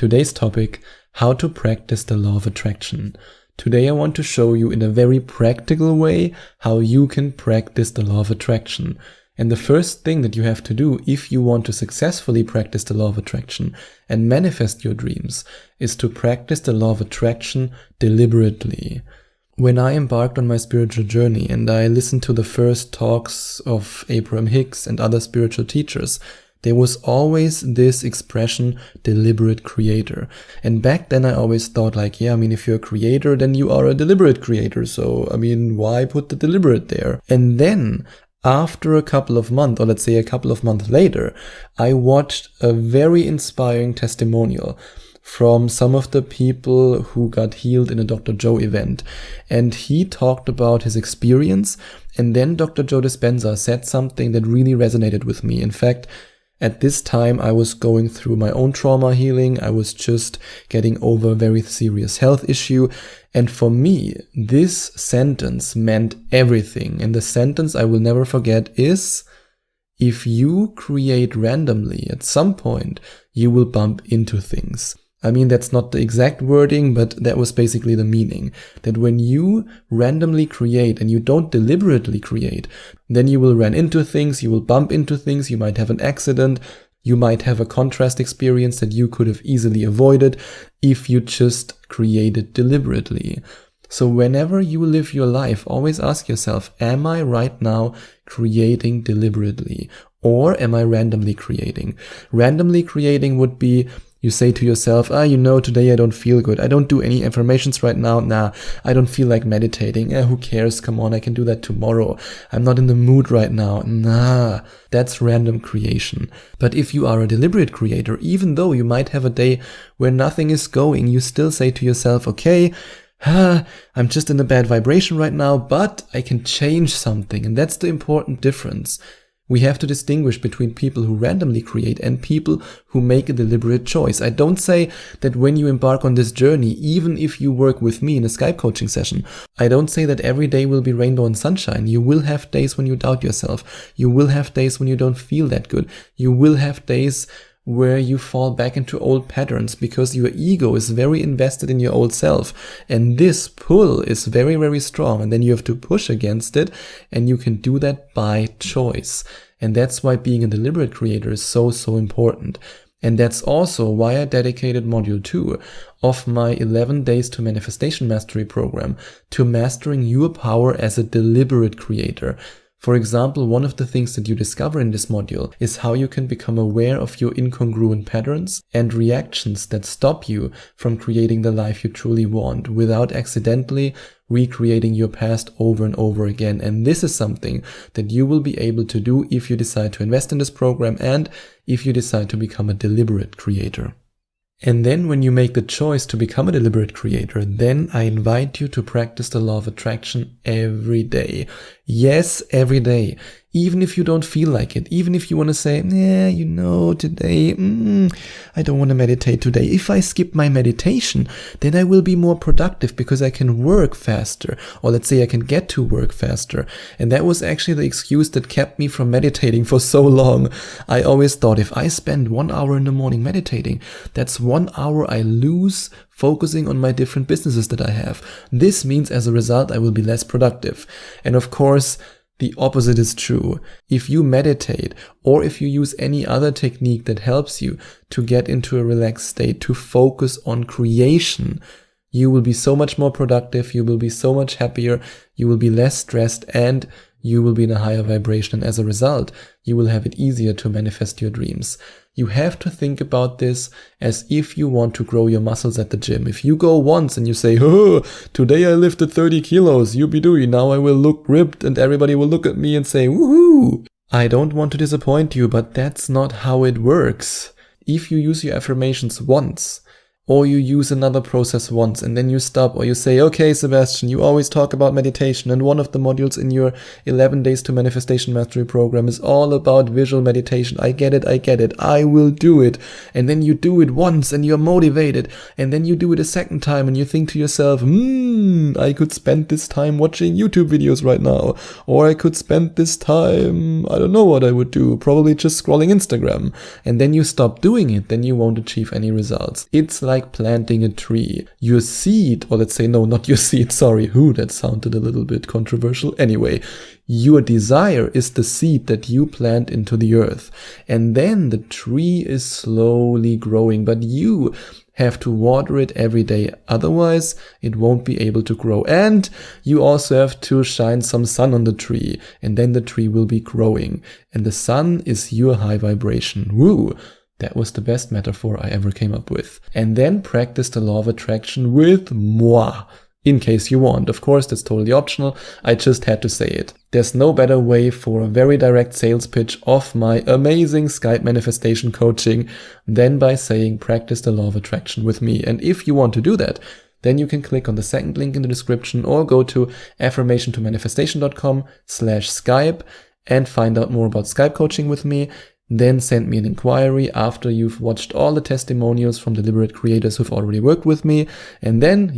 Today's topic, how to practice the law of attraction. Today I want to show you in a very practical way how you can practice the law of attraction. And the first thing that you have to do if you want to successfully practice the law of attraction and manifest your dreams is to practice the law of attraction deliberately. When I embarked on my spiritual journey and I listened to the first talks of Abraham Hicks and other spiritual teachers, there was always this expression, deliberate creator. And back then I always thought if you're a creator, then you are a deliberate creator. So, why put the deliberate there? And then after a couple of months, or let's say a couple of months later, I watched a very inspiring testimonial from some of the people who got healed in a Dr. Joe event. And he talked about his experience. And then Dr. Joe Dispenza said something that really resonated with me. In fact, at this time, I was going through my own trauma healing. I was just getting over a very serious health issue. And for me, this sentence meant everything. And the sentence I will never forget is, if you create randomly, at some point, you will bump into things. That's not the exact wording, but that was basically the meaning. That when you randomly create and you don't deliberately create, then you will run into things, you will bump into things, you might have an accident, you might have a contrast experience that you could have easily avoided if you just created deliberately. So whenever you live your life, always ask yourself, am I right now creating deliberately? Or am I randomly creating? Randomly creating would be, you say to yourself, today I don't feel good. I don't do any affirmations right now. I don't feel like meditating. Who cares? Come on, I can do that tomorrow. I'm not in the mood right now. That's random creation. But if you are a deliberate creator, even though you might have a day where nothing is going, you still say to yourself, okay, I'm just in a bad vibration right now, but I can change something. And that's the important difference. We have to distinguish between people who randomly create and people who make a deliberate choice. I don't say that when you embark on this journey, even if you work with me in a Skype coaching session, I don't say that every day will be rainbow and sunshine. You will have days when you doubt yourself. You will have days when you don't feel that good. You will have days where you fall back into old patterns because your ego is very invested in your old self. And this pull is very, very strong. And then you have to push against it. And you can do that by choice. And that's why being a deliberate creator is so, so important. And that's also why I dedicated module 2 of my 11 Days to Manifestation Mastery program to mastering your power as a deliberate creator. For example, one of the things that you discover in this module is how you can become aware of your incongruent patterns and reactions that stop you from creating the life you truly want without accidentally recreating your past over and over again. And this is something that you will be able to do if you decide to invest in this program and if you decide to become a deliberate creator. And then when you make the choice to become a deliberate creator, then I invite you to practice the law of attraction every day. Yes, every day. Even if you don't feel like it, even if you want to say, today, I don't want to meditate today. If I skip my meditation, then I will be more productive because I can work faster. Or let's say I can get to work faster. And that was actually the excuse that kept me from meditating for so long. I always thought if I spend 1 hour in the morning meditating, that's 1 hour I lose focusing on my different businesses that I have. This means as a result, I will be less productive. And of course, the opposite is true. If you meditate or if you use any other technique that helps you to get into a relaxed state, to focus on creation, you will be so much more productive, you will be so much happier, you will be less stressed, and you will be in a higher vibration. And as a result, you will have it easier to manifest your dreams. You have to think about this as if you want to grow your muscles at the gym. If you go once and you say, today I lifted 30 kilos, yippee-doo, now I will look ripped and everybody will look at me and say, woohoo. I don't want to disappoint you, but that's not how it works. If you use your affirmations once or you use another process once and then you stop, or you say, okay, Sebastian, you always talk about meditation, and one of the modules in your 11 Days to Manifestation Mastery program is all about visual meditation. I get it, I will do it. And then you do it once and you're motivated, and then you do it a second time and you think to yourself, I could spend this time watching YouTube videos right now, or I could spend this time, I don't know what I would do, probably just scrolling Instagram. And then you stop doing it, then you won't achieve any results. It's like planting a tree. Your seed, or let's say, no, not your seed, sorry, that sounded a little bit controversial. Anyway, your desire is the seed that you plant into the earth. And then the tree is slowly growing, but you have to water it every day. Otherwise, it won't be able to grow. And you also have to shine some sun on the tree, and then the tree will be growing. And the sun is your high vibration. Woo! That was the best metaphor I ever came up with. And then practice the law of attraction with moi, in case you want. Of course, that's totally optional. I just had to say it. There's no better way for a very direct sales pitch of my amazing Skype manifestation coaching than by saying practice the law of attraction with me. And if you want to do that, then you can click on the second link in the description or go to affirmationtomanifestation.com/Skype and find out more about Skype coaching with me. Then send me an inquiry after you've watched all the testimonials from deliberate creators who've already worked with me. And then,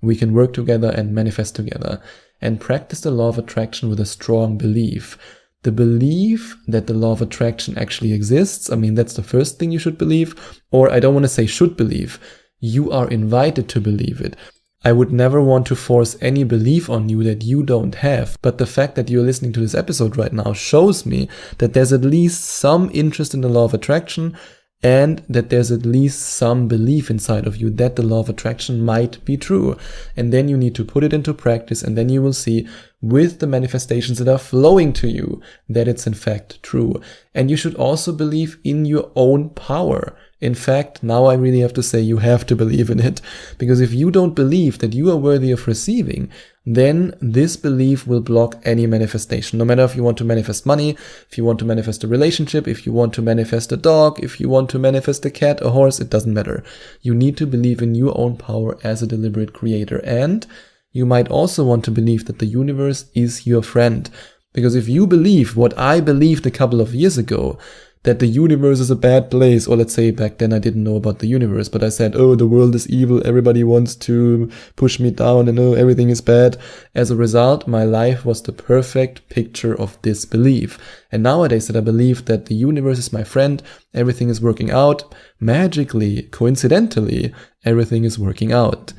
we can work together and manifest together. And practice the law of attraction with a strong belief. The belief that the law of attraction actually exists, that's the first thing you should believe. Or I don't want to say should believe. You are invited to believe it. I would never want to force any belief on you that you don't have, but the fact that you're listening to this episode right now shows me that there's at least some interest in the law of attraction, and that there's at least some belief inside of you that the law of attraction might be true. And then you need to put it into practice, and then you will see with the manifestations that are flowing to you that it's in fact true. And you should also believe in your own power. In fact, now I really have to say you have to believe in it, because if you don't believe that you are worthy of receiving, then this belief will block any manifestation. No matter if you want to manifest money, if you want to manifest a relationship, if you want to manifest a dog, if you want to manifest a cat, a horse, it doesn't matter. You need to believe in your own power as a deliberate creator. And you might also want to believe that the universe is your friend. Because if you believe what I believed a couple of years ago, that the universe is a bad place, or let's say back then I didn't know about the universe, but I said, the world is evil, everybody wants to push me down, and everything is bad. As a result, my life was the perfect picture of this belief. And nowadays that I believe that the universe is my friend, everything is working out, magically, coincidentally, everything is working out.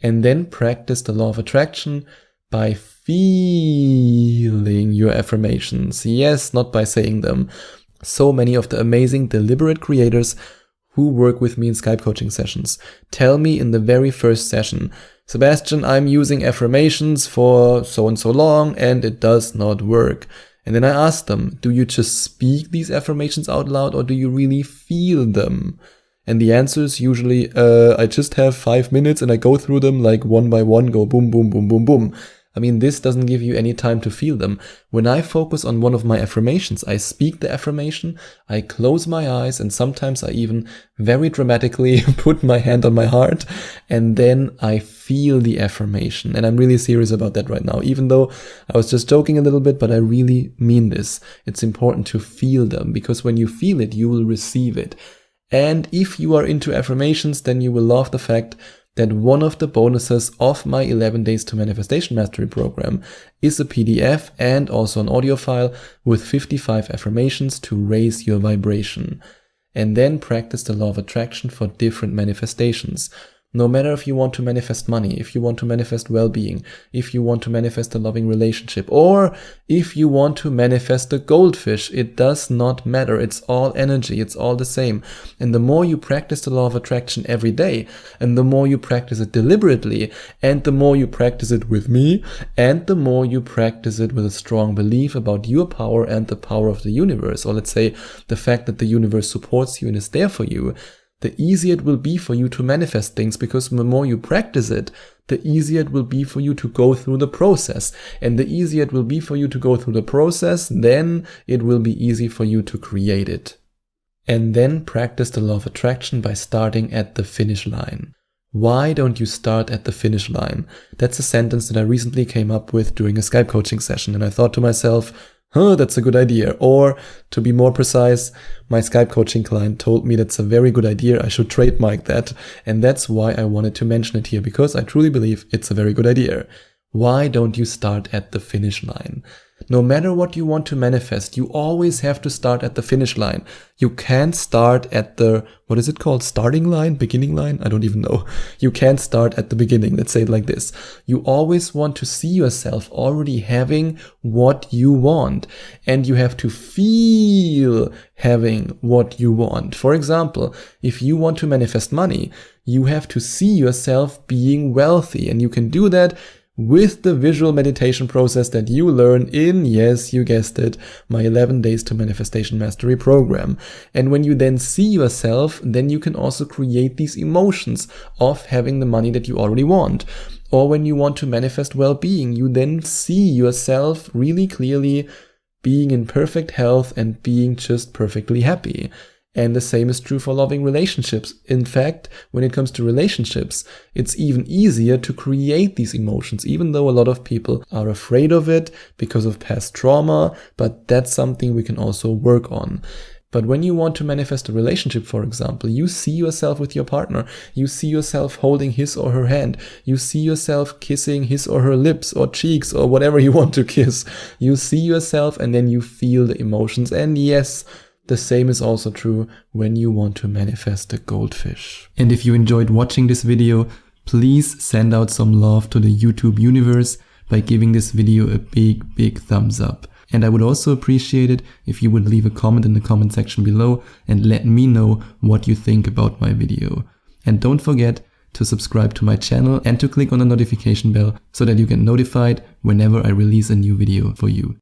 And then practice the law of attraction by feeling your affirmations. Yes, not by saying them. So many of the amazing deliberate creators who work with me in Skype coaching sessions tell me in the very first session, Sebastian, I'm using affirmations for so and so long and it does not work. And then I ask them, do you just speak these affirmations out loud, or do you really feel them? And the answer is usually, I just have 5 minutes and I go through them like one by one, go boom, boom, boom, boom, boom. This doesn't give you any time to feel them. When I focus on one of my affirmations, I speak the affirmation, I close my eyes, and sometimes I even very dramatically put my hand on my heart, and then I feel the affirmation. And I'm really serious about that right now, even though I was just joking a little bit, but I really mean this. It's important to feel them, because when you feel it, you will receive it. And if you are into affirmations, then you will love the fact that one of the bonuses of my 11 Days to Manifestation Mastery program is a PDF and also an audio file with 55 affirmations to raise your vibration. And then practice the law of attraction for different manifestations. No matter if you want to manifest money, if you want to manifest well-being, if you want to manifest a loving relationship, or if you want to manifest a goldfish, it does not matter. It's all energy. It's all the same. And the more you practice the law of attraction every day, and the more you practice it deliberately, and the more you practice it with me, and the more you practice it with a strong belief about your power and the power of the universe, or let's say the fact that the universe supports you and is there for you, the easier it will be for you to manifest things, because the more you practice it, the easier it will be for you to go through the process. And the easier it will be for you to go through the process, then it will be easy for you to create it. and then practice the law of attraction by starting at the finish line. Why don't you start at the finish line? That's a sentence that I recently came up with during a Skype coaching session, and I thought to myself, that's a good idea. Or, to be more precise, my Skype coaching client told me that's a very good idea, I should trademark that, and that's why I wanted to mention it here, because I truly believe it's a very good idea. Why don't you start at the finish line? No matter what you want to manifest, you always have to start at the finish line. You can't start at the, what is it called? Starting line? Beginning line? I don't even know. You can't start at the beginning. Let's say it like this. You always want to see yourself already having what you want. And you have to feel having what you want. For example, if you want to manifest money, you have to see yourself being wealthy. And you can do that with the visual meditation process that you learn in, yes, you guessed it, my 11 Days to Manifestation Mastery program. And when you then see yourself, then you can also create these emotions of having the money that you already want. Or when you want to manifest well-being, you then see yourself really clearly being in perfect health and being just perfectly happy. And the same is true for loving relationships. In fact, when it comes to relationships, it's even easier to create these emotions, even though a lot of people are afraid of it because of past trauma, but that's something we can also work on. But when you want to manifest a relationship, for example, you see yourself with your partner, you see yourself holding his or her hand, you see yourself kissing his or her lips or cheeks or whatever you want to kiss. You see yourself and then you feel the emotions. And yes, the same is also true when you want to manifest a goldfish. And if you enjoyed watching this video, please send out some love to the YouTube universe by giving this video a big thumbs up. And I would also appreciate it if you would leave a comment in the comment section below and let me know what you think about my video. And don't forget to subscribe to my channel and to click on the notification bell so that you get notified whenever I release a new video for you.